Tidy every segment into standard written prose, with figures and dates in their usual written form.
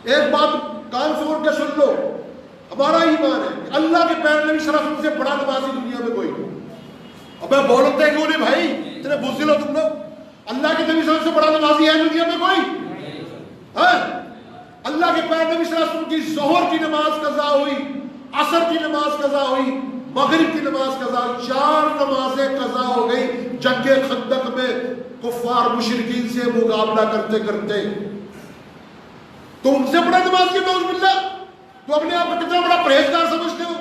ایک بات کان کھول کے سن لو، ہمارا ایمان ہے کہ اللہ کے پیارے نبی صلی اللہ علیہ وسلم سے بڑا نمازی دنیا میں کوئی نہیں۔ ابے بولتے کیوں نہیں بھائی، اتنے بزدل ہو تم لوگ؟ اللہ کے نبی صلی اللہ علیہ وسلم سے بڑا نمازی ہے دنیا میں کوئی؟ ہاں، اللہ کے پیارے نبی صلی اللہ علیہ وسلم کی ظہر کی نماز قضا ہوئی، عصر کی نماز قضا ہوئی، مغرب کی نماز قضا ہوئی، 4 نمازیں قضا ہو گئی جنگ خندق میں کفار مشرکین سے مقابلہ کرتے کرتے۔ تو ان سے بڑا نماز کی نعوذ باللہ؟ تو اپنے آپ کو کتنا بڑا پرہیزگار سمجھتے ہو؟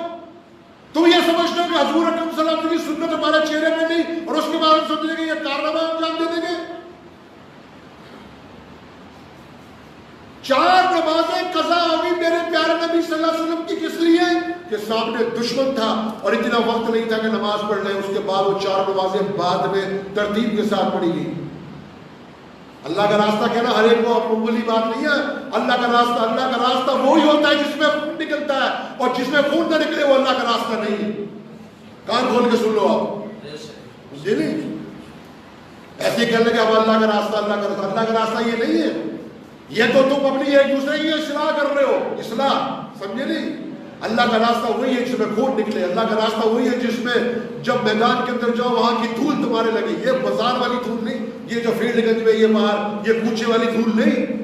تم یہ سمجھتے ہو کہ حضور اکرم صلی اللہ علیہ وسلم کی سنت ہمارے چہرے میں نہیں اور اس کے بعد ہم سمجھیں گے یہ کارنامہ انجام دے دیں گے؟ 4 نمازیں قضا ہوئی میرے پیارے نبی صلی اللہ علیہ وسلم کی، کس لیے؟ کہ سامنے دشمن تھا اور اتنا وقت نہیں تھا کہ نماز پڑھ لیں، اس کے بعد وہ 4 نمازیں بعد میں ترتیب کے ساتھ پڑھی گئی۔ اللہ کا راستہ کہنا ہر ایک کو معمولی بات نہیں ہے۔ اللہ کا راستہ وہی ہوتا ہے جس میں خون نکلتا ہے، اور جس میں خون نہ نکلے وہ اللہ کا راستہ نہیں ہے۔ کان کھول کے سن لو آپ، سمجھے نہیں؟ ایسے کہنے کہ اب اللہ کا راستہ یہ نہیں ہے۔ یہ تو تم اپنی ایک دوسرے کی اصلاح کر رہے ہو، اصلاح، سمجھے نہیں؟ اللہ کا راستہ وہی ہے جس میں خون نکلے۔ اللہ کا راستہ وہی ہے جس میں جب میدان کے اندر جاؤ وہاں کی دھول تمہارے لگے، یہ بازار والی دھول نہیں، یہ جو فیلڈ گنج میں یہ باہر یہ کوچے والی دھول نہیں۔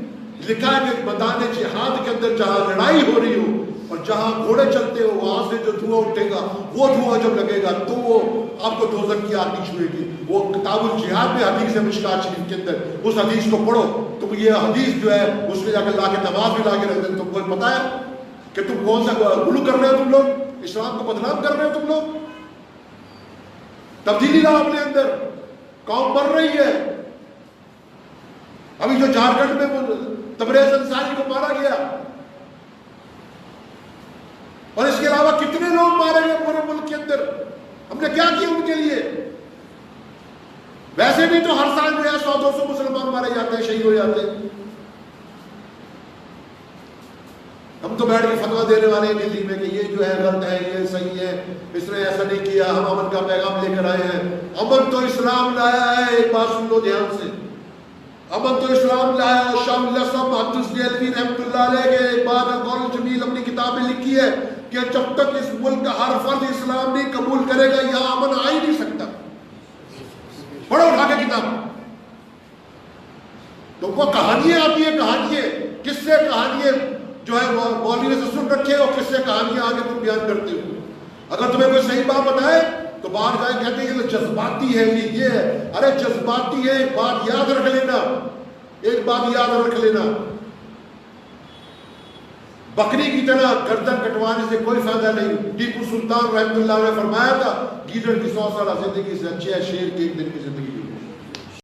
لکھا ہے کہ میدان جہاد کے اندر جہاں لڑائی ہو رہی ہو اور جہاں گھوڑے چلتے ہو وہاں سے جو دھواں اٹھے گا، وہ دھواں جب لگے گا تو وہ آپ کو دوزخ کی آگ نہیں چھوئے گی۔ وہ کتاب الجہاد میں حدیث ہے مشکات شریف کے اندر، اس حدیث کو پڑھو، تم یہ حدیث جو ہے اس میں جا کے لا کے نماز بھی لا کے رکھ دیں۔ تم کو پتا ہے کہ تم کون سا غلو کر رہے ہو؟ تم لوگ اسلام کو بدنام کر رہے ہو، تم لوگ تبدیلی لاؤ اپنے اندر، قوم بڑھ رہی ہے۔ ابھی جو جھارکھنڈ میں تبریز انصاری کو مارا گیا، اور اس کے علاوہ کتنے لوگ مارے گئے پورے ملک کے اندر، ہم نے کیا کیا ان کے لیے؟ ویسے بھی تو ہر سال جو ہے 100-200 مسلمان مارے جاتے ہیں، شہید ہو جاتے ہیں۔ ہم تو بیٹھ کے فتویٰ دینے والے ہیں دلی میں کہ یہ جو ہے غلط ہے، یہ صحیح ہے، اس نے ایسا نہیں کیا، ہم امن کا پیغام لے کر آئے ہیں۔ امن تو اسلام لایا ہے، ایک بات سن لو دھیان سے، امن تو اسلام لایا ہے۔ شاہ اللہ صاحب محدث دہلوی رحمۃ اللہ علیہ کے ایک بات قول جمیل اپنی کتاب میں لکھی ہے کہ جب تک اس ملک کا ہر فرد اسلام نہیں قبول کرے گا یہاں امن آ ہی نہیں سکتا۔ پڑھو اٹھا کے کتاب، تم کو کہانیاں آتی ہیں، کہانیاں، کس سے کہانیاں جو ہے مولوی نے سن رکھے اور کس سے کہانیاں آگے تم بیان کرتے ہو۔ اگر تمہیں کوئی صحیح بات بتائے تو باہر جائے کہتے ہیں یہ تو جذباتی ہے، یہ ہے۔ ارے جذباتی ہے، ایک بات یاد رکھ لینا، ایک بات یاد رکھ لینا، بکری کی طرح گردن کٹوانے سے کوئی فائدہ نہیں۔ ٹیپو سلطان رحمۃ اللہ نے فرمایا تھا گیدڑ کی 100 سالہ زندگی سے اچھی ہے شیر کی 1 دن کی زندگی۔